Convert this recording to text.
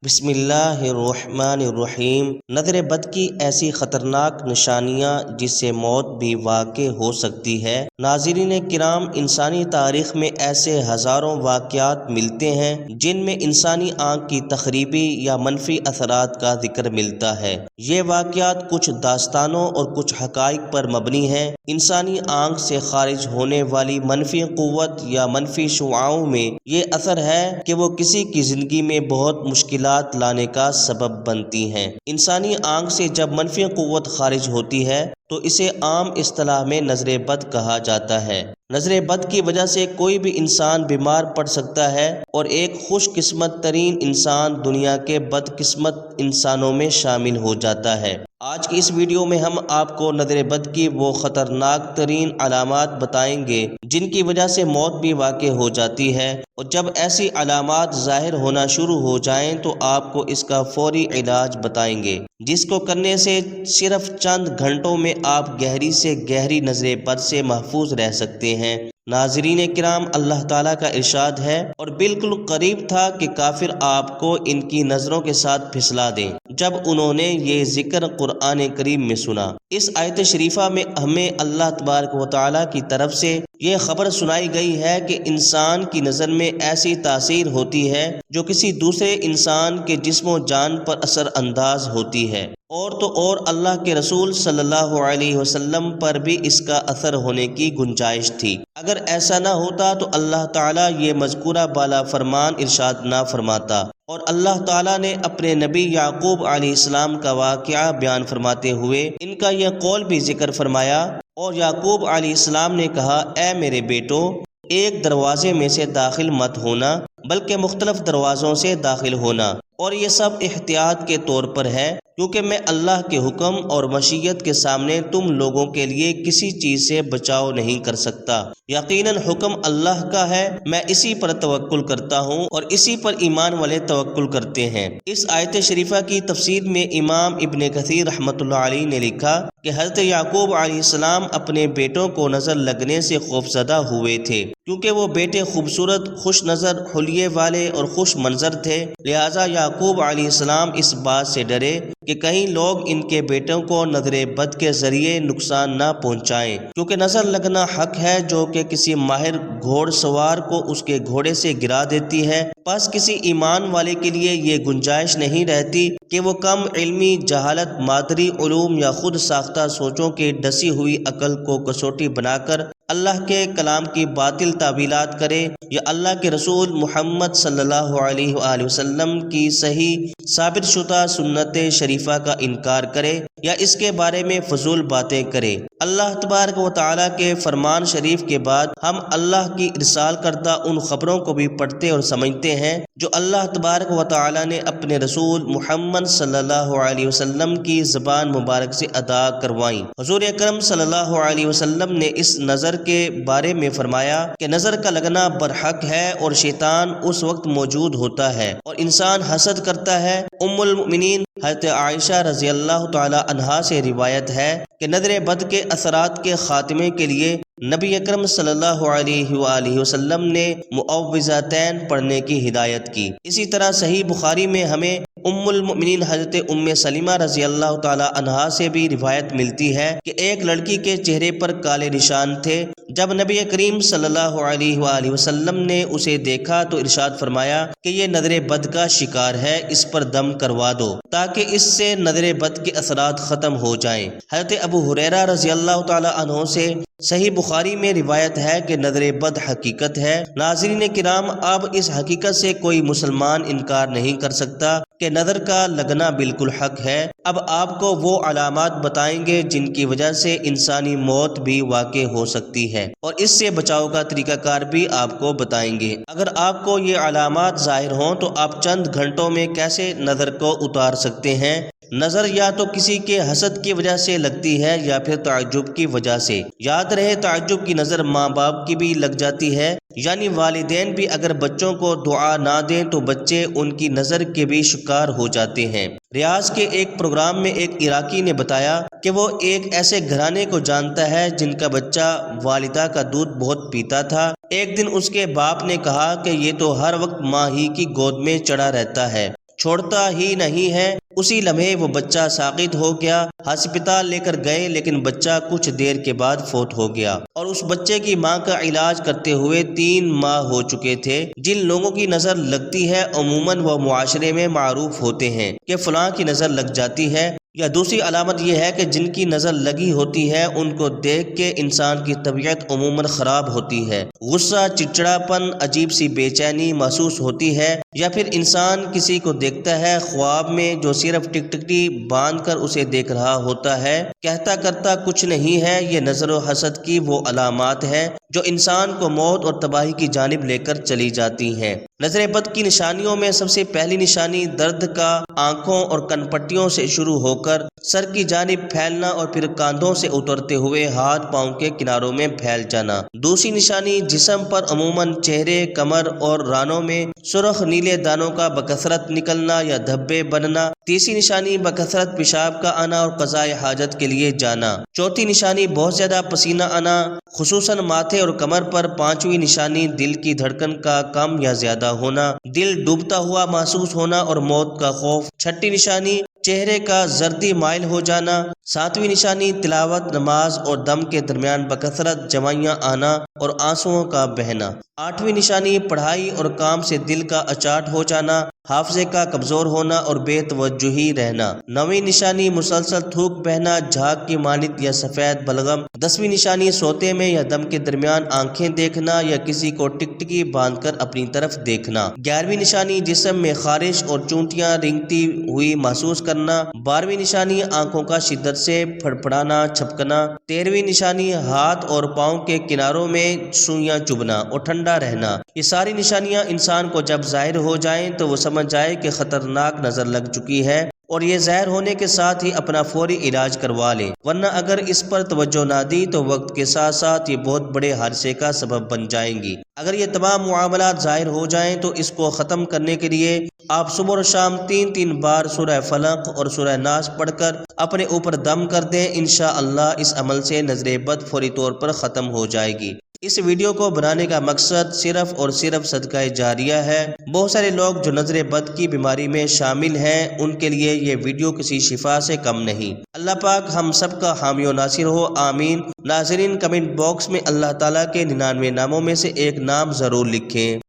بسم اللہ الرحمن الرحیم۔ نظر بد کی ایسی خطرناک نشانیاں جس سے موت بھی واقع ہو سکتی ہے۔ ناظرین کرام، انسانی تاریخ میں ایسے ہزاروں واقعات ملتے ہیں جن میں انسانی آنکھ کی تخریبی یا منفی اثرات کا ذکر ملتا ہے۔ یہ واقعات کچھ داستانوں اور کچھ حقائق پر مبنی ہیں۔ انسانی آنکھ سے خارج ہونے والی منفی قوت یا منفی شعاعوں میں یہ اثر ہے کہ وہ کسی کی زندگی میں بہت مشکلات لانے کا سبب بنتی ہیں۔ انسانی آنکھ سے جب منفی قوت خارج ہوتی ہے تو اسے عام اصطلاح میں نظر بد کہا جاتا ہے۔ نظر بد کی وجہ سے کوئی بھی انسان بیمار پڑ سکتا ہے اور ایک خوش قسمت ترین انسان دنیا کے بد قسمت انسانوں میں شامل ہو جاتا ہے۔ آج کی اس ویڈیو میں ہم آپ کو نظر بد کی وہ خطرناک ترین علامات بتائیں گے جن کی وجہ سے موت بھی واقع ہو جاتی ہے، اور جب ایسی علامات ظاہر ہونا شروع ہو جائیں تو آپ کو اس کا فوری علاج بتائیں گے، جس کو کرنے سے صرف چند گھنٹوں میں آپ گہری سے گہری نظر بد سے محفوظ رہ سکتے ہیں۔ ناظرین کرام، اللہ تعالیٰ کا ارشاد ہے، اور بالکل قریب تھا کہ کافر آپ کو ان کی نظروں کے ساتھ پھسلا دیں جب انہوں نے یہ ذکر قرآن کریم میں سنا۔ اس آیت شریفہ میں ہمیں اللہ تبارک و تعالیٰ کی طرف سے یہ خبر سنائی گئی ہے کہ انسان کی نظر میں ایسی تاثیر ہوتی ہے جو کسی دوسرے انسان کے جسم و جان پر اثر انداز ہوتی ہے، اور تو اور اللہ کے رسول صلی اللہ علیہ وسلم پر بھی اس کا اثر ہونے کی گنجائش تھی۔ اگر ایسا نہ ہوتا تو اللہ تعالیٰ یہ مذکورہ بالا فرمان ارشاد نہ فرماتا، اور اللہ تعالیٰ نے اپنے نبی یعقوب علیہ السلام کا واقعہ بیان فرماتے ہوئے ان کا یہ قول بھی ذکر فرمایا، اور یعقوب علیہ السلام نے کہا، اے میرے بیٹو، ایک دروازے میں سے داخل مت ہونا بلکہ مختلف دروازوں سے داخل ہونا، اور یہ سب احتیاط کے طور پر ہے، کیونکہ میں اللہ کے حکم اور مشیت کے سامنے تم لوگوں کے لیے کسی چیز سے بچاؤ نہیں کر سکتا۔ یقیناً حکم اللہ کا ہے، میں اسی پر توکل کرتا ہوں اور اسی پر ایمان والے توکل کرتے ہیں۔ اس آیت شریفہ کی تفسیر میں امام ابن کثیر رحمۃ اللہ علیہ نے لکھا کہ حضرت یعقوب علیہ السلام اپنے بیٹوں کو نظر لگنے سے خوفزدہ ہوئے تھے، کیونکہ وہ بیٹے خوبصورت، خوش نظر، حلیے والے اور خوش منظر تھے، لہٰذا یعقوب علیہ السلام اس بات سے ڈرے کہ کہیں لوگ ان کے بیٹوں کو نظر بد کے ذریعے نقصان نہ پہنچائیں، کیونکہ نظر لگنا حق ہے جو کہ کسی ماہر گھوڑ سوار کو اس کے گھوڑے سے گرا دیتی ہے۔ پس کسی ایمان والے کے لیے یہ گنجائش نہیں رہتی کہ وہ کم علمی، جہالت، مادری علوم یا خود ساختہ سوچوں کی ڈسی ہوئی عقل کو کسوٹی بنا کر اللہ کے کلام کی باطل تعویلات کرے، یا اللہ کے رسول محمد صلی اللہ علیہ وآلہ وسلم کی صحیح ثابت شدہ سنت شریفہ کا انکار کرے، یا اس کے بارے میں فضول باتیں کرے۔ اللہ تبارک و تعالیٰ کے فرمان شریف کے بعد ہم اللہ کی ارسال کردہ ان خبروں کو بھی پڑھتے اور سمجھتے ہیں جو اللہ تبارک و تعالیٰ نے اپنے رسول محمد صلی اللہ علیہ وسلم کی زبان مبارک سے ادا کروائیں۔ حضور اکرم صلی اللہ علیہ وسلم نے اس نظر کے بارے میں فرمایا کہ نظر کا لگنا برحق ہے، اور شیطان اس وقت موجود ہوتا ہے اور انسان حسد کرتا ہے۔ ام المؤمنین حضرت عائشہ رضی اللہ تعالی عنہا سے روایت ہے کہ نظر بد کے اثرات کے خاتمے کے لیے نبی اکرم صلی اللہ علیہ وآلہ وسلم نے معوذتین پڑھنے کی ہدایت کی۔ اسی طرح صحیح بخاری میں ہمیں ام المؤمنین حضرت ام سلمہ رضی اللہ تعالی عنہا سے بھی روایت ملتی ہے کہ ایک لڑکی کے چہرے پر کالے نشان تھے۔ جب نبی کریم صلی اللہ علیہ وآلہ وسلم نے اسے دیکھا تو ارشاد فرمایا کہ یہ نظر بد کا شکار ہے، اس پر دم کروا دو تاکہ اس سے نظر بد کے اثرات ختم ہو جائیں۔ حضرت ابو ہریرہ رضی اللہ تعالی عنہ سے صحیح بخاری میں روایت ہے کہ نظر بد حقیقت ہے۔ ناظرین کرام، اب اس حقیقت سے کوئی مسلمان انکار نہیں کر سکتا کہ نظر کا لگنا بالکل حق ہے۔ اب آپ کو وہ علامات بتائیں گے جن کی وجہ سے انسانی موت بھی واقع ہو سکتی ہے، اور اس سے بچاؤ کا طریقہ کار بھی آپ کو بتائیں گے۔ اگر آپ کو یہ علامات ظاہر ہوں تو آپ چند گھنٹوں میں کیسے نظر کو اتار سکتے ہیں۔ نظر یا تو کسی کے حسد کی وجہ سے لگتی ہے یا پھر تعجب کی وجہ سے۔ یاد رہے، تعجب کی نظر ماں باپ کی بھی لگ جاتی ہے، یعنی والدین بھی اگر بچوں کو دعا نہ دیں تو بچے ان کی نظر کے بھی شکار ہو جاتے ہیں۔ ریاض کے ایک پروگرام میں ایک عراقی نے بتایا کہ وہ ایک ایسے گھرانے کو جانتا ہے جن کا بچہ والدہ کا دودھ بہت پیتا تھا۔ ایک دن اس کے باپ نے کہا کہ یہ تو ہر وقت ماں ہی کی گود میں چڑھا رہتا ہے، چھوڑتا ہی نہیں ہے۔ اسی لمحے وہ بچہ ساقط ہو گیا۔ ہسپتال لے کر گئے لیکن بچہ کچھ دیر کے بعد فوت ہو گیا، اور اس بچے کی ماں کا علاج کرتے ہوئے 3 ماہ ہو چکے تھے۔ جن لوگوں کی نظر لگتی ہے عموماً وہ معاشرے میں معروف ہوتے ہیں کہ فلاں کی نظر لگ جاتی ہے، یا دوسری علامت یہ ہے کہ جن کی نظر لگی ہوتی ہے ان کو دیکھ کے انسان کی طبیعت عموماً خراب ہوتی ہے، غصہ، چڑچڑاپن، عجیب سی بے چینی محسوس ہوتی ہے، یا پھر انسان کسی کو دیکھتا ہے خواب میں جو صرف ٹکٹکی باندھ کر اسے دیکھ رہا ہوتا ہے، کہتا کرتا کچھ نہیں ہے۔ یہ نظر و حسد کی وہ علامات ہیں جو انسان کو موت اور تباہی کی جانب لے کر چلی جاتی ہیں۔ نظر بد کی نشانیوں میں سب سے پہلی نشانی درد کا آنکھوں اور کن پٹیوں سے شروع ہو کر سر کی جانب پھیلنا اور پھر کاندھوں سے اترتے ہوئے ہاتھ پاؤں کے کناروں میں پھیل جانا۔ دوسری نشانی جسم پر عموماً چہرے، کمر اور رانوں میں سرخ نیلے دانوں کا بکثرت نکلنا یا دھبے بننا۔ تیسری نشانی بکثرت پیشاب کا آنا اور قضاء حاجت کے لیے جانا۔ چوتھی نشانی بہت زیادہ پسینہ آنا خصوصاً ماتھے اور کمر پر۔ پانچویں نشانی دل کی دھڑکن کا کم یا زیادہ ہونا، دل ڈوبتا ہوا محسوس ہونا اور موت کا خوف۔ چھٹی نشانی چہرے کا زردی مائل ہو جانا۔ ساتویں نشانی تلاوت، نماز اور دم کے درمیان بکثرت جوائیاں آنا اور آنسوؤں کا بہنا۔ آٹھویں نشانی پڑھائی اور کام سے دل کا اچاٹ ہو جانا، حافظے کا کمزور ہونا اور بے توجہی رہنا۔ نویں نشانی مسلسل تھوک بہنا، جھاگ کی مانند یا سفید بلغم۔ 10ویں نشانی سوتے میں یا دم کے درمیان آنکھیں دیکھنا یا کسی کو ٹکٹکی باندھ کر اپنی طرف دیکھنا۔ 11ویں نشانی جسم میں خارش اور چونٹیاں رینگتی ہوئی محسوس کرنا۔ 12ویں نشانی آنکھوں کا شدت سے پھڑپڑانا، چھپکنا۔ 13ویں نشانی ہاتھ اور پاؤں کے کناروں میں سوئیاں چبھنا اور ٹھنڈا رہنا۔ یہ ساری نشانیاں انسان کو جب ظاہر ہو جائیں تو وہ سمجھ جائے کہ خطرناک نظر لگ چکی ہے، اور یہ ظاہر ہونے کے ساتھ ہی اپنا فوری علاج کروا لے، ورنہ اگر اس پر توجہ نہ دی تو وقت کے ساتھ ساتھ یہ بہت بڑے حادثے کا سبب بن جائیں گی۔ اگر یہ تمام معاملات ظاہر ہو جائیں تو اس کو ختم کرنے کے لیے آپ صبح اور شام 3 بار سورہ فلق اور سورہ ناس پڑھ کر اپنے اوپر دم کر دیں۔ انشاءاللہ اس عمل سے نظر بد فوری طور پر ختم ہو جائے گی۔ اس ویڈیو کو بنانے کا مقصد صرف اور صرف صدقہ جاریہ ہے۔ بہت سارے لوگ جو نظر بد کی بیماری میں شامل ہیں ان کے لیے یہ ویڈیو کسی شفا سے کم نہیں۔ اللہ پاک ہم سب کا حامی و ناصر ہو، آمین۔ ناظرین کمنٹ باکس میں اللہ تعالیٰ کے 99 ناموں میں سے ایک نام ضرور لکھیں۔